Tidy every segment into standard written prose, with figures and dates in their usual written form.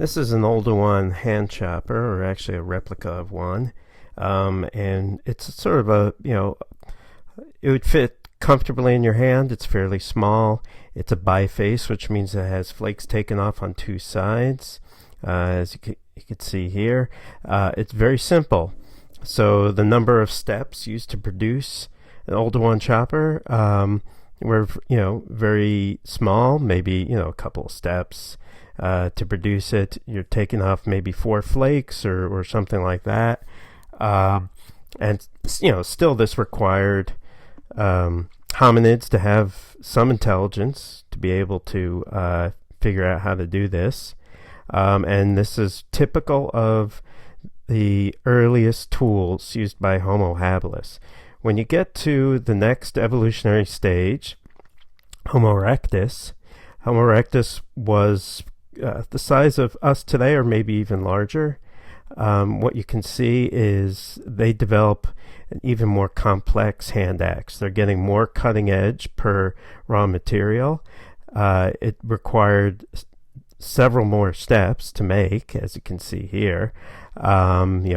This is an older one hand chopper, or actually a replica of one. And it's sort of it would fit comfortably in your hand. It's fairly small. It's a biface, which means it has flakes taken off on two sides, as you can see here. It's very simple. So the number of steps used to produce an older one chopper were very small, maybe a couple of steps. To produce it, you're taking off maybe 4 flakes or something like that. And still this required hominids to have some intelligence to be able to figure out how to do this. And this is typical of the earliest tools used by Homo habilis. When you get to the next evolutionary stage, Homo erectus was the size of us today, or maybe even larger. What you can see is they develop an even more complex hand axe. They're getting more cutting edge per raw material. It required several more steps to make, as you can see here.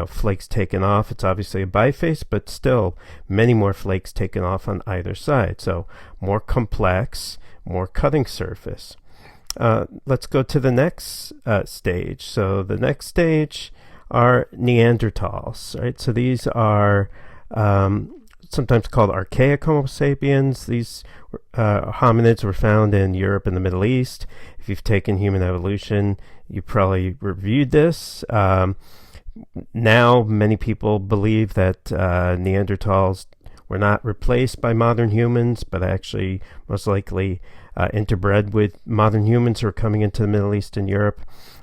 Flakes taken off. It's obviously a biface, but still many more flakes taken off on either side. So more complex, more cutting surface. Let's go to the next stage. So the next stage are Neanderthals, right? So these are sometimes called archaic Homo sapiens. These hominids were found in Europe and the Middle East. If you've taken human evolution, you probably reviewed this. Now, many people believe that Neanderthals were not replaced by modern humans, but actually most likely interbred with modern humans who are coming into the Middle East and Europe.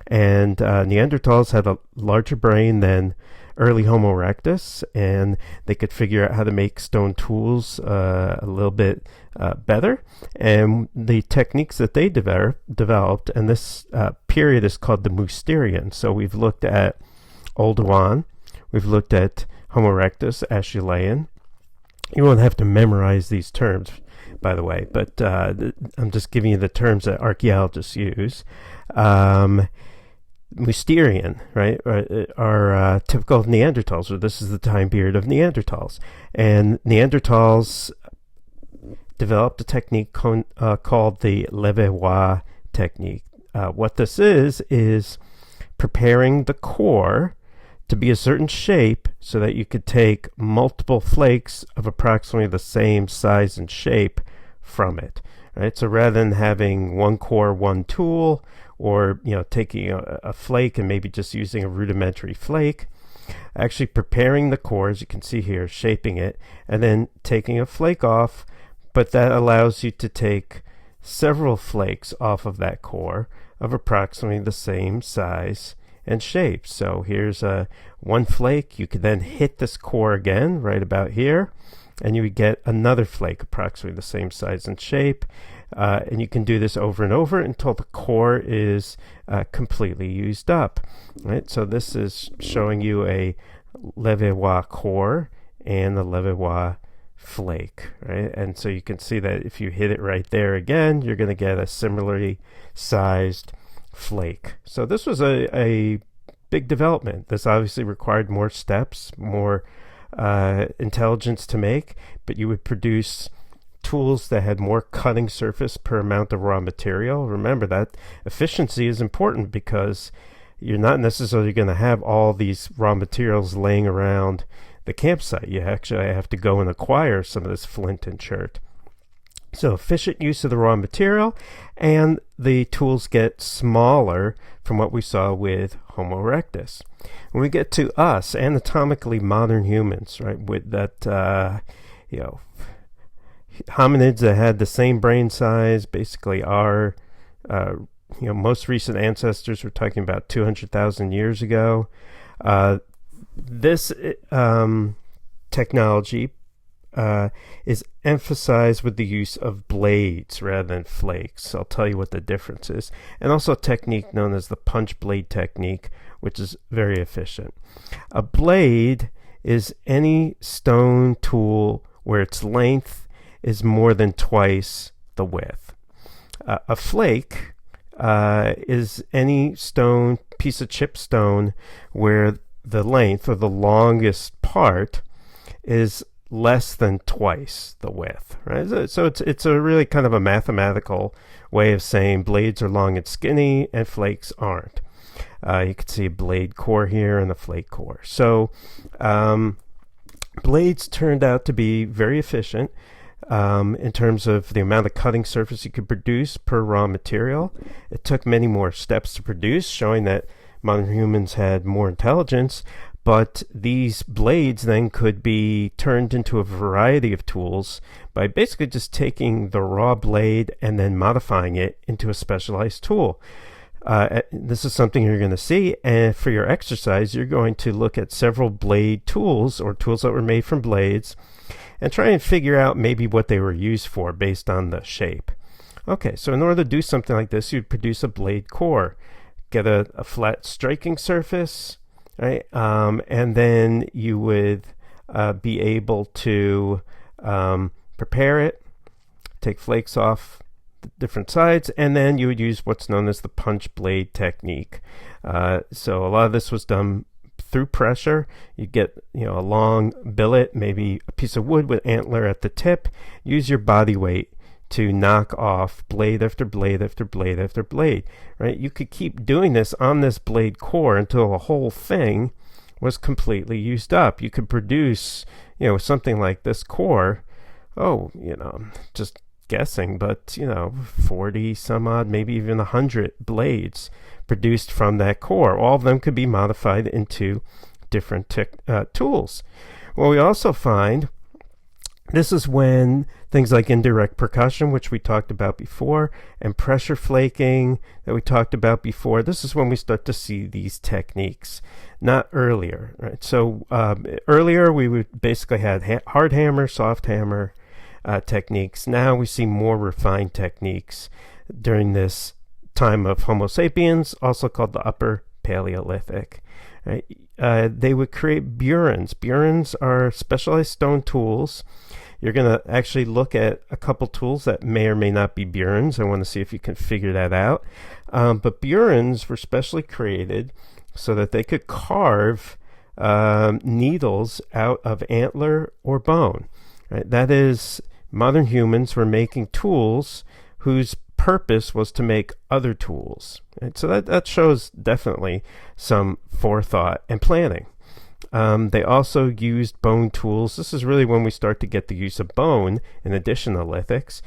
And Neanderthals had a larger brain than early Homo erectus, and they could figure out how to make stone tools a little bit better. And the techniques that they developed, and this period is called the Mousterian. So we've looked at Oldowan, we've looked at Homo erectus, Acheulean. You won't have to memorize these terms, by the way, but I'm just giving you the terms that archaeologists use. Mousterian, right, are typical of Neanderthals, or this is the time period of Neanderthals. And Neanderthals developed a technique called the Levallois technique. What this is preparing the core to be a certain shape so that you could take multiple flakes of approximately the same size and shape from it. Right? So rather than having one core, one tool, or taking a flake and maybe just using a rudimentary flake, actually preparing the core, as you can see here, shaping it, and then taking a flake off, but that allows you to take several flakes off of that core of approximately the same size and shape. So here's one flake. You could then hit this core again right about here, and you would get another flake approximately the same size and shape. And you can do this over and over until the core is completely used up. Right? So this is showing you a Levallois core and a Levallois flake. Right? And so you can see that if you hit it right there again, you're going to get a similarly sized flake. So this was a big development. This obviously required more steps, more intelligence to make, but you would produce tools that had more cutting surface per amount of raw material. Remember that efficiency is important because you're not necessarily going to have all these raw materials laying around the campsite. You actually have to go and acquire some of this flint and chert. So efficient use of the raw material, and the tools get smaller from what we saw with Homo erectus. When we get to us, anatomically modern humans, right, with that, hominids that had the same brain size, basically our, most recent ancestors, we're talking about 200,000 years ago. This technology is emphasized with the use of blades rather than flakes. I'll tell you what the difference is. And also a technique known as the punch blade technique, which is very efficient. A blade is any stone tool where its length is more than twice the width. A flake is any stone piece of chip stone where the length, or the longest part, is less than twice the width, right? So it's a really kind of a mathematical way of saying blades are long and skinny and flakes aren't. You can see a blade core here and a flake core. So blades turned out to be very efficient in terms of the amount of cutting surface you could produce per raw material. It took many more steps to produce, showing that modern humans had more intelligence, but these blades then could be turned into a variety of tools by basically just taking the raw blade and then modifying it into a specialized tool. This is something you're going to see, and for your exercise, you're going to look at several blade tools, or tools that were made from blades, and try and figure out maybe what they were used for based on the shape. Okay, so in order to do something like this, you'd produce a blade core, get a flat striking surface, right? And then you would be able to prepare it, take flakes off the different sides, and then you would use what's known as the punch blade technique. So a lot of this was done through pressure. You get a long billet, maybe a piece of wood with antler at the tip. Use your body weight to knock off blade after blade after blade after blade, right? You could keep doing this on this blade core until the whole thing was completely used up. You could produce, something like this core, just guessing, but 40 some odd, maybe even 100 blades produced from that core. All of them could be modified into different tools. Well, we also find this is when things like indirect percussion, which we talked about before, and pressure flaking that we talked about before, this is when we start to see these techniques, not earlier, right? So earlier we would basically had hard hammer, soft hammer techniques. Now we see more refined techniques during this time of Homo sapiens, also called the Upper Paleolithic. Right? They would create burins. Burins are specialized stone tools. You're going to actually look at a couple tools that may or may not be burins. I want to see if you can figure that out. But burins were specially created so that they could carve needles out of antler or bone. Right? That is, modern humans were making tools whose purpose was to make other tools. Right? So that shows definitely some forethought and planning. They also used bone tools. This is really when we start to get the use of bone in addition to lithics.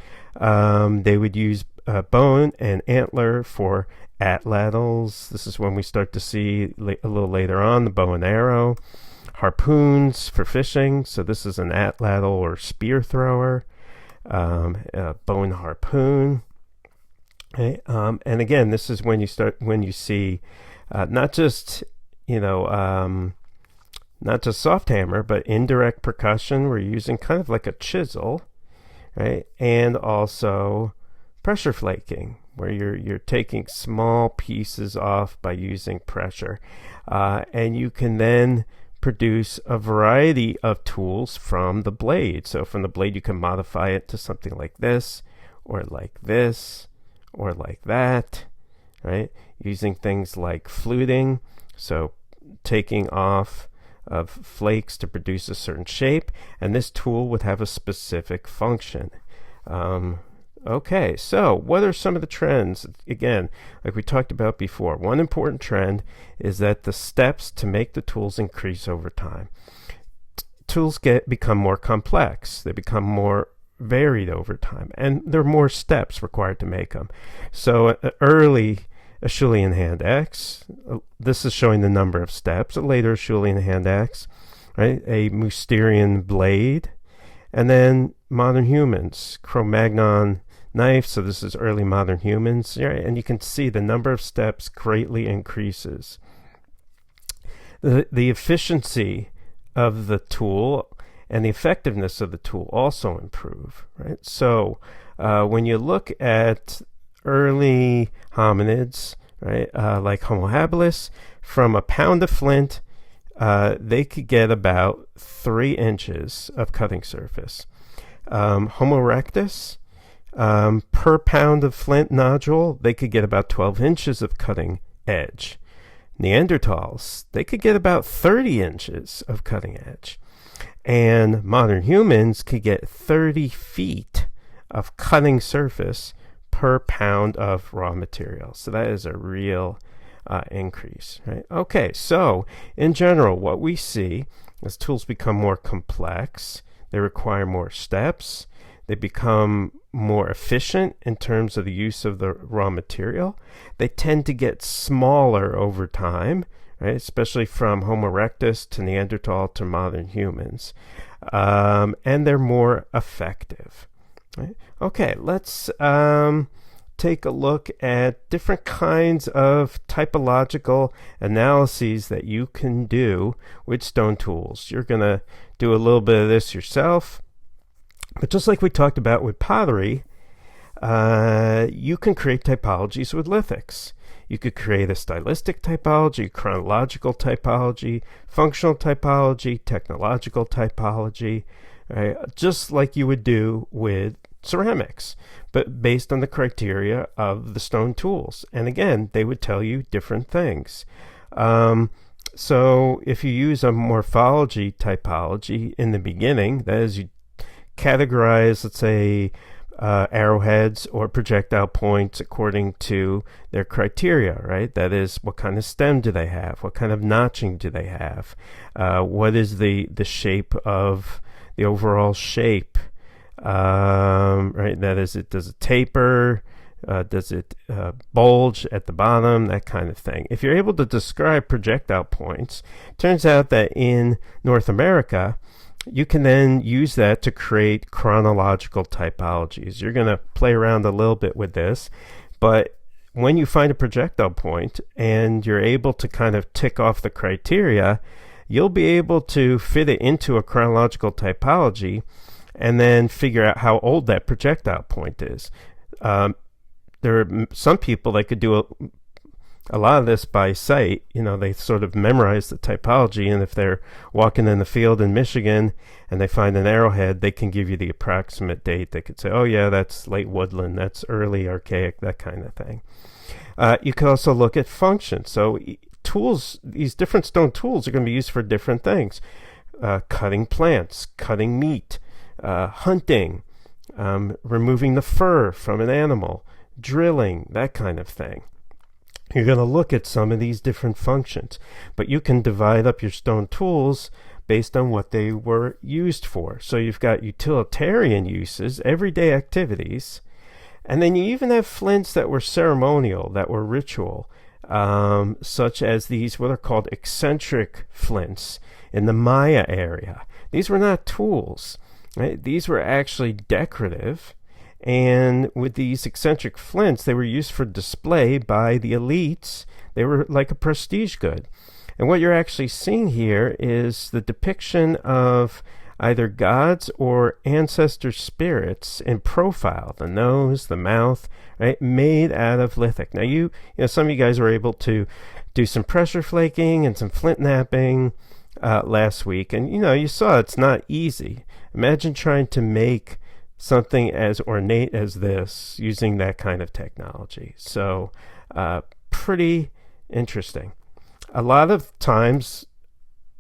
They would use bone and antler for atlatls. This is when we start to see a little later on the bow and arrow. Harpoons for fishing. So this is an atlatl or spear thrower. A bone harpoon. Okay. And again, this is when you see not just not just soft hammer, but indirect percussion. We're using kind of like a chisel, right? And also pressure flaking, where you're taking small pieces off by using pressure, and you can then produce a variety of tools from the blade. So from the blade, you can modify it to something like this, or like this, or like that, right? Using things like fluting, so taking off of flakes to produce a certain shape, and this tool would have a specific function. Okay, so what are some of the trends? Again, like we talked about before, one important trend is that the steps to make the tools increase over time. Tools become more complex. They become more varied over time, and there are more steps required to make them. So early Acheulean hand axe, this is showing the number of steps. A later Acheulean hand axe, right? A Mousterian blade, and then modern humans, Cro-Magnon knife. So this is early modern humans, right? And you can see the number of steps greatly increases. The efficiency of the tool and the effectiveness of the tool also improve, right? So when you look at early hominids, right, like Homo habilis, from a pound of flint, they could get about 3 inches of cutting surface. Homo erectus, per pound of flint nodule, they could get about 12 inches of cutting edge. Neanderthals, they could get about 30 inches of cutting edge. And modern humans could get 30 feet of cutting surface per pound of raw material. So that is a real increase, right? Okay, so in general, what we see as tools become more complex, they require more steps, they become more efficient in terms of the use of the raw material. They tend to get smaller over time, right? Especially from Homo erectus to Neanderthal to modern humans. And they're more effective. Right? Okay, let's take a look at different kinds of typological analyses that you can do with stone tools. You're going to do a little bit of this yourself. But just like we talked about with pottery, you can create typologies with lithics. You could create a stylistic typology, chronological typology, functional typology, technological typology, right? Just like you would do with ceramics, but based on the criteria of the stone tools. And again, they would tell you different things. So if you use a morphology typology in the beginning, that is, you categorize, let's say, arrowheads or projectile points according to their criteria, right? That is, what kind of stem do they have? What kind of notching do they have? What is the shape of the overall shape? Right? That is, does it taper? Does it bulge at the bottom? That kind of thing. If you're able to describe projectile points, it turns out that in North America, you can then use that to create chronological typologies. You're going to play around a little bit with this, but when you find a projectile point and you're able to kind of tick off the criteria, you'll be able to fit it into a chronological typology and then figure out how old that projectile point is. There are some people that could do a lot of this by sight. You know, they sort of memorize the typology, and if they're walking in the field in Michigan and they find an arrowhead, they can give you the approximate date. They could say, oh yeah, that's late woodland, that's early archaic, that kind of thing. You can also look at function. So tools, these different stone tools are going to be used for different things. Cutting plants, cutting meat, hunting, removing the fur from an animal, drilling, that kind of thing. You're going to look at some of these different functions, but you can divide up your stone tools based on what they were used for. So you've got utilitarian uses, everyday activities, and then you even have flints that were ceremonial, that were ritual, such as these, what are called eccentric flints in the Maya area. These were not tools, right? These were actually decorative. And with these eccentric flints, they were used for display by the elites. They were like a prestige good. And what you're actually seeing here is the depiction of either gods or ancestor spirits in profile, the nose, the mouth, right, made out of lithic. Now, you know, some of you guys were able to do some pressure flaking and some flint knapping last week. And, you know, you saw it's not easy. Imagine trying to make something as ornate as this using that kind of technology. So pretty interesting. A lot of times,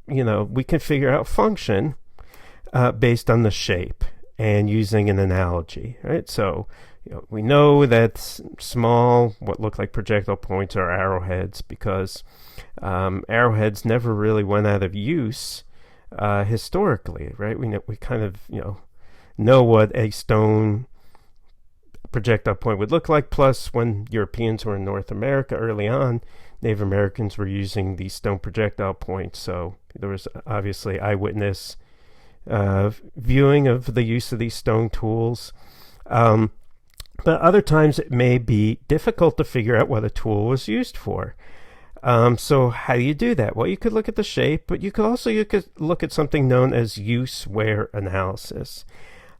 you know, we can figure out function based on the shape and using an analogy, right? So, you know, we know that small, what look like projectile points are arrowheads because arrowheads never really went out of use historically, right? We kind of, you know what a stone projectile point would look like. Plus, when Europeans were in North America early on, Native Americans were using these stone projectile points. So there was obviously eyewitness viewing of the use of these stone tools. But other times it may be difficult to figure out what a tool was used for. So how do you do that? Well, you could look at the shape, but you could look at something known as use-wear analysis.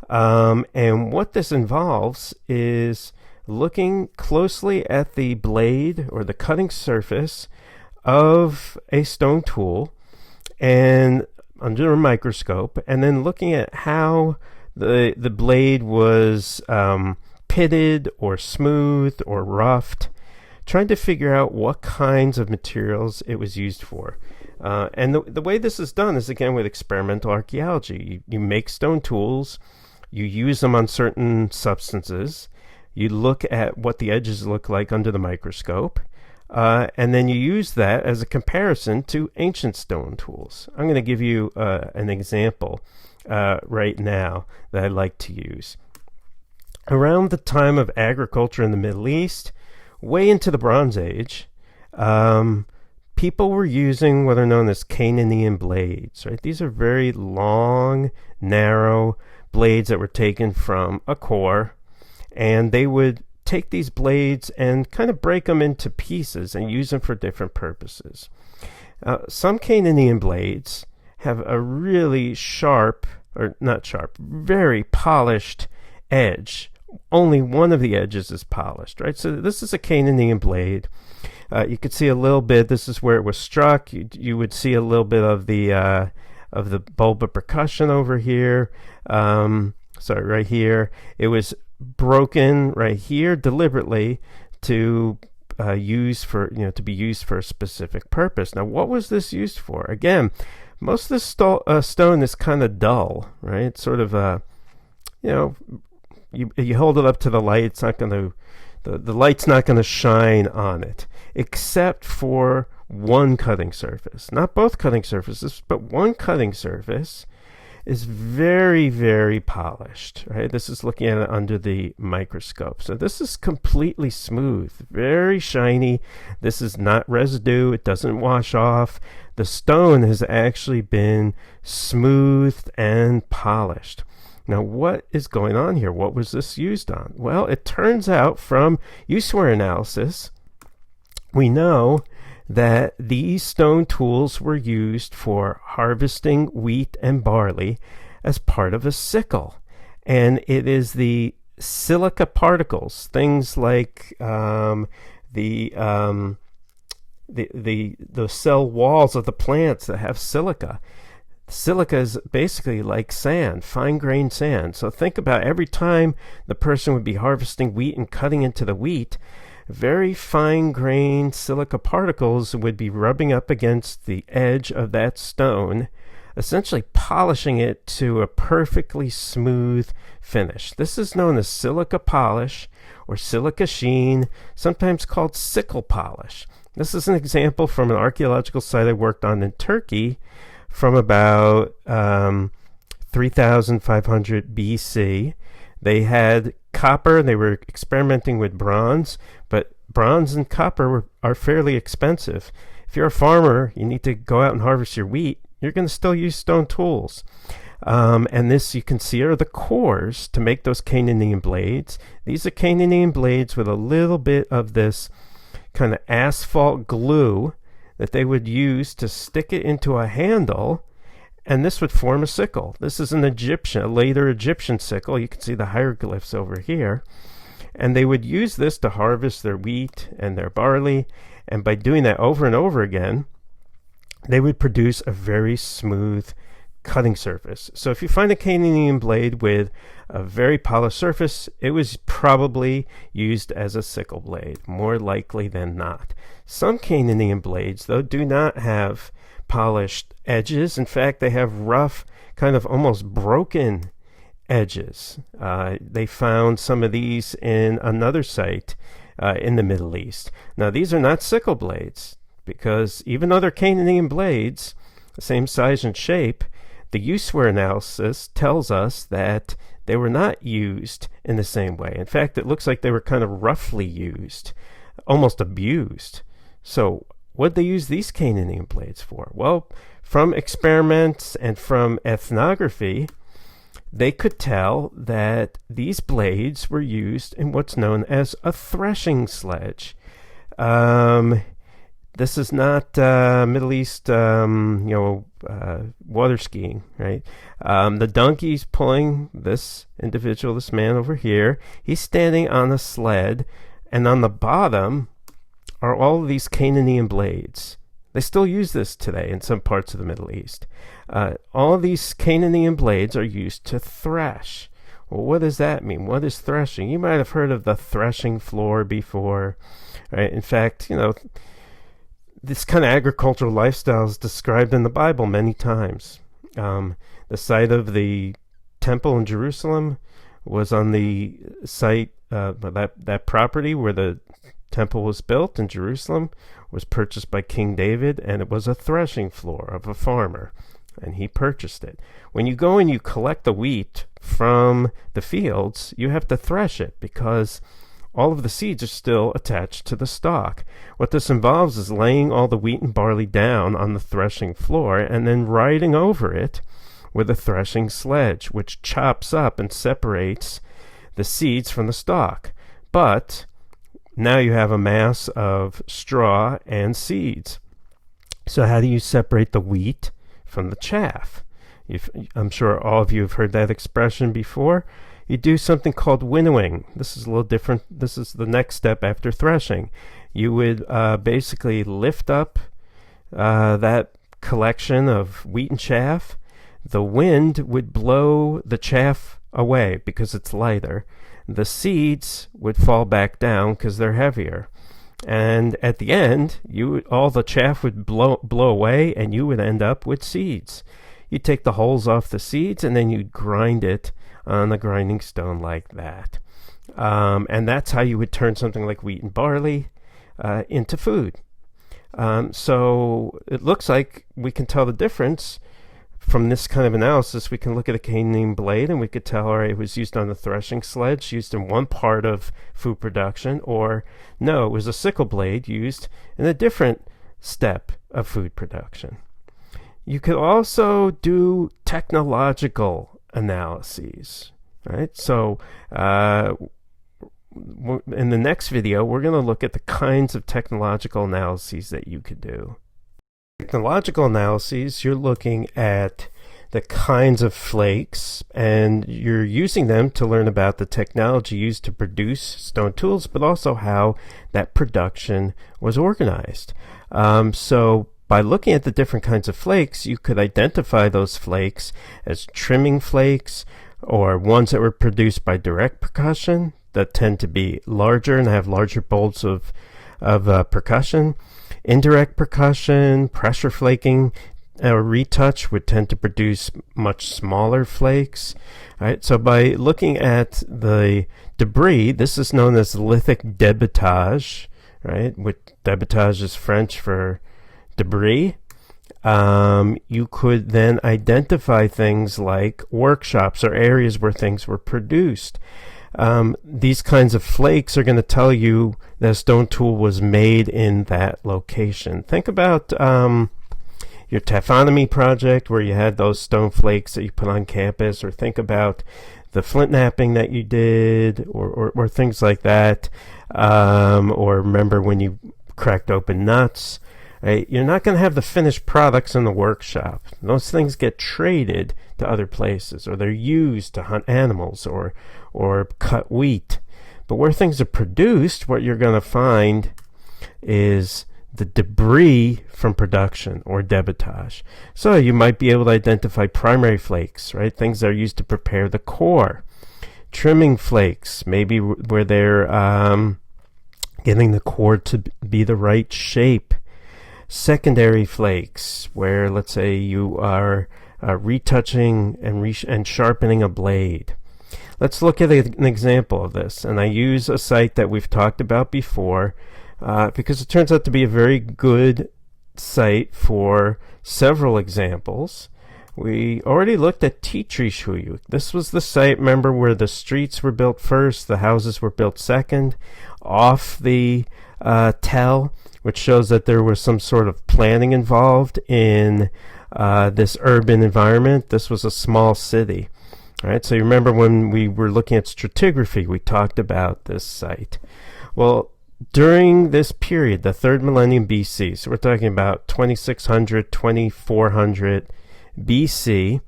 And what this involves is looking closely at the blade or the cutting surface of a stone tool and under a microscope, and then looking at how the blade was pitted or smoothed or roughed trying to figure out what kinds of materials it was used for. And the way this is done is, again, with experimental archaeology. You make stone tools, you use them on certain substances, you look at what the edges look like under the microscope, and then you use that as a comparison to ancient stone tools. I'm going to give you an example right now that I like to use. Around the time of agriculture in the Middle East, way into the Bronze Age, people were using what are known as Canaan blades. Right? These are very long, narrow blades that were taken from a core, and they would take these blades and kind of break them into pieces and use them for different purposes. Some Canaan blades have a really sharp, or not sharp, very polished edge. Only one of the edges is polished, right? So this is a Canaan blade. You could see a little bit. This is where it was struck. You would see a little bit of the bulb of percussion over here. Sorry, right here. It was broken right here deliberately to be used for a specific purpose. Now, what was this used for? Again, most of this stone is kind of dull, right? It's sort of you hold it up to the light, it's not going to, the light's not going to shine on it, except for one cutting surface. Not both cutting surfaces, but one cutting surface is very, very polished, right? This is looking at it under the microscope. So this is completely smooth, very shiny. This is not residue. It doesn't wash off. The stone has actually been smoothed and polished. Now, what is going on here? What was this used on? Well, it turns out from Usquare Analysis, we know that these stone tools were used for harvesting wheat and barley as part of a sickle. And it is the silica particles, things like the cell walls of the plants that have silica. Silica is basically like sand, fine-grained sand. So think about every time the person would be harvesting wheat and cutting into the wheat, very fine-grained silica particles would be rubbing up against the edge of that stone, essentially polishing it to a perfectly smooth finish. This is known as silica polish or silica sheen, sometimes called sickle polish. This is an example from an archaeological site I worked on in Turkey from about 3500 BC. They had copper. They were experimenting with bronze, but bronze and copper are fairly expensive. If you're a farmer, you need to go out and harvest your wheat, you're going to still use stone tools. And this, you can see, are the cores to make those Canaan blades. These are Canaan blades with a little bit of this kind of asphalt glue that they would use to stick it into a handle, and this would form a sickle. This is a later Egyptian sickle. You can see the hieroglyphs over here. And they would use this to harvest their wheat and their barley, and by doing that over and over again, they would produce a very smooth cutting surface. So if you find a Canaan blade with a very polished surface, it was probably used as a sickle blade, more likely than not. Some Canaan blades, though, do not have polished edges. In fact, they have rough, kind of almost broken edges. They found some of these in another site in the Middle East. Now, these are not sickle blades, because even though they're Canaan blades, the same size and shape, the Usquare Analysis tells us that they were not used in the same way. In fact, it looks like they were kind of roughly used, almost abused. So what did they use these Canaan blades for? Well, from experiments and from ethnography, they could tell that these blades were used in what's known as a threshing sledge. This is not Middle East, water skiing, right? The donkey's pulling this individual, this man over here. He's standing on a sled, and on the bottom are all of these Canaan blades. They still use this today in some parts of the Middle East. All of these Canaan blades are used to thresh. Well, what does that mean? What is threshing? You might have heard of the threshing floor before, right? In fact, this kind of agricultural lifestyle is described in the Bible many times. The site of the temple in Jerusalem was on the site, that property where the temple was built in Jerusalem was purchased by King David, and it was a threshing floor of a farmer, and he purchased it. When you go and you collect the wheat from the fields, you have to thresh it because all of the seeds are still attached to the stalk. What this involves is laying all the wheat and barley down on the threshing floor and then riding over it with a threshing sledge, which chops up and separates the seeds from the stalk. But now you have a mass of straw and seeds. So how do you separate the wheat from the chaff? I'm sure all of you have heard that expression before. You do something called winnowing. This is a little different. This is the next step after threshing. You would basically lift up that collection of wheat and chaff. The wind would blow the chaff away because it's lighter. The seeds would fall back down because they're heavier. And at the end, all the chaff would blow away, and you would end up with seeds. You take the hulls off the seeds, and then you grind it on the grinding stone like that. And that's how you would turn something like wheat and barley into food. So it looks like we can tell the difference from this kind of analysis. We can look at a cane blade and we could tell, all right, it was used on the threshing sledge, used in one part of food production, or no, it was a sickle blade used in a different step of food production. You could also do technological analyses, right? So in the next video, we're going to look at the kinds of technological analyses that you could do. Technological analyses, you're looking at the kinds of flakes, and you're using them to learn about the technology used to produce stone tools, but also how that production was organized. So by looking at the different kinds of flakes, you could identify those flakes as trimming flakes, or ones that were produced by direct percussion that tend to be larger and have larger bolts of percussion. Indirect percussion, pressure flaking, or retouch would tend to produce much smaller flakes. Right? So by looking at the debris, this is known as lithic debitage, right? Which debitage is French for debris. You could then identify things like workshops or areas where things were produced. These kinds of flakes are going to tell you that a stone tool was made in that location. Think about your taphonomy project where you had those stone flakes that you put on campus, or think about the flint knapping that you did, or things like that. Or remember when you cracked open nuts. Right? You're not going to have the finished products in the workshop. Those things get traded to other places, or they're used to hunt animals or cut wheat. But where things are produced, what you're going to find is the debris from production, or debitage. So you might be able to identify primary flakes, right? Things that are used to prepare the core. Trimming flakes, maybe where they're getting the core to be the right shape. Secondary flakes, where let's say you are retouching and sharpening a blade. Let's look at an example of this, and I use a site that we've talked about before because it turns out to be a very good site for several examples. We already looked at Titrishuyuk. This was the site, remember, where the streets were built first, the houses were built second, off the tell, which shows that there was some sort of planning involved in this urban environment. This was a small city. All right, so you remember when we were looking at stratigraphy, we talked about this site. Well, during this period, the 3rd millennium BC, so we're talking about 2600, 2400 BC,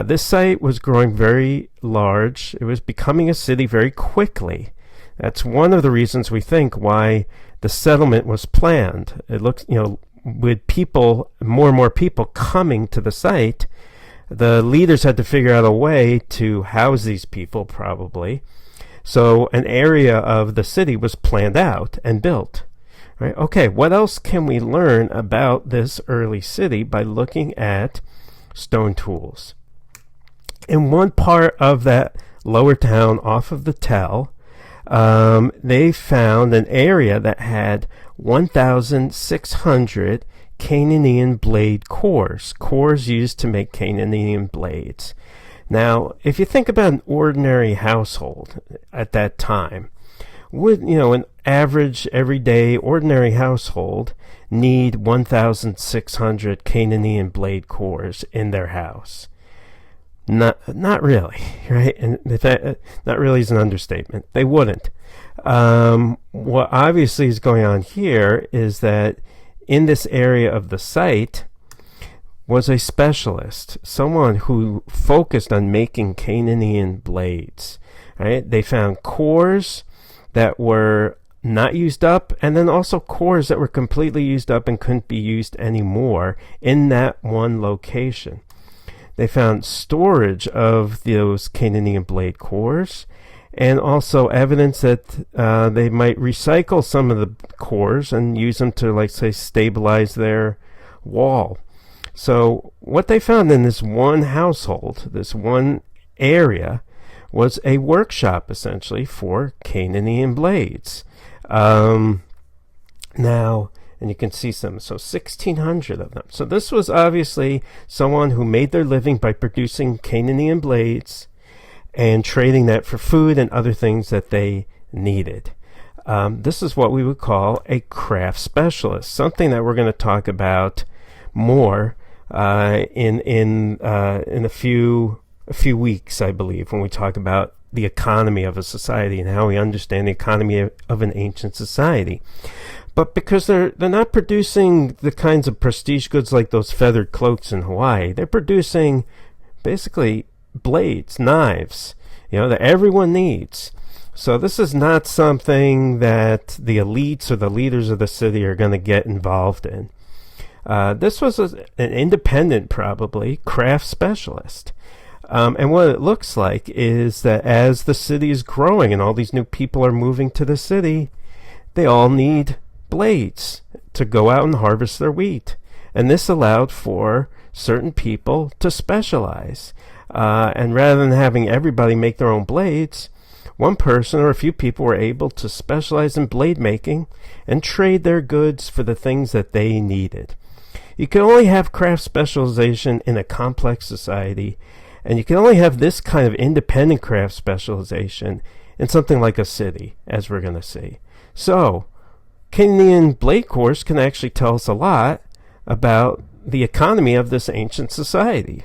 this site was growing very large. It was becoming a city very quickly. That's one of the reasons we think why the settlement was planned. It looks, with people, more and more people coming to the site, the leaders had to figure out a way to house these people, probably. So an area of the city was planned out and built. Right? Okay, what else can we learn about this early city by looking at stone tools? In one part of that lower town off of the tell, they found an area that had 1,600 Canaan blade cores used to make Canaan blades. Now, if you think about an ordinary household at that time, would an average, everyday, ordinary household need 1,600 Canaan blade cores in their house? Not really, right? And that not really is an understatement. They wouldn't. What obviously is going on here is that in this area of the site was a specialist, someone who focused on making Canaan blades. Right? They found cores that were not used up, and then also cores that were completely used up and couldn't be used anymore in that one location. They found storage of those Canaan blade cores, and also evidence that they might recycle some of the cores and use them to, like, say, stabilize their wall. So what they found in this one household, this one area, was a workshop, essentially, for Canaan blades. Now, and you can see some, so 1,600 of them. So this was obviously someone who made their living by producing Canaan blades and trading that for food and other things that they needed. This is what we would call a craft specialist, something that we're going to talk about more in a few weeks, I believe, when we talk about the economy of a society and how we understand the economy of an ancient society. But because they're not producing the kinds of prestige goods like those feathered cloaks in Hawaii, they're producing basically blades, knives, that everyone needs. So this is not something that the elites or the leaders of the city are going to get involved in. This was an independent, probably, craft specialist. And what it looks like is that as the city is growing and all these new people are moving to the city, they all need blades to go out and harvest their wheat. And this allowed for certain people to specialize. And rather than having everybody make their own blades, one person or a few people were able to specialize in blade making and trade their goods for the things that they needed. You can only have craft specialization in a complex society, and you can only have this kind of independent craft specialization in something like a city, as we're going to see. So, Canaan blade cores can actually tell us a lot about the economy of this ancient society.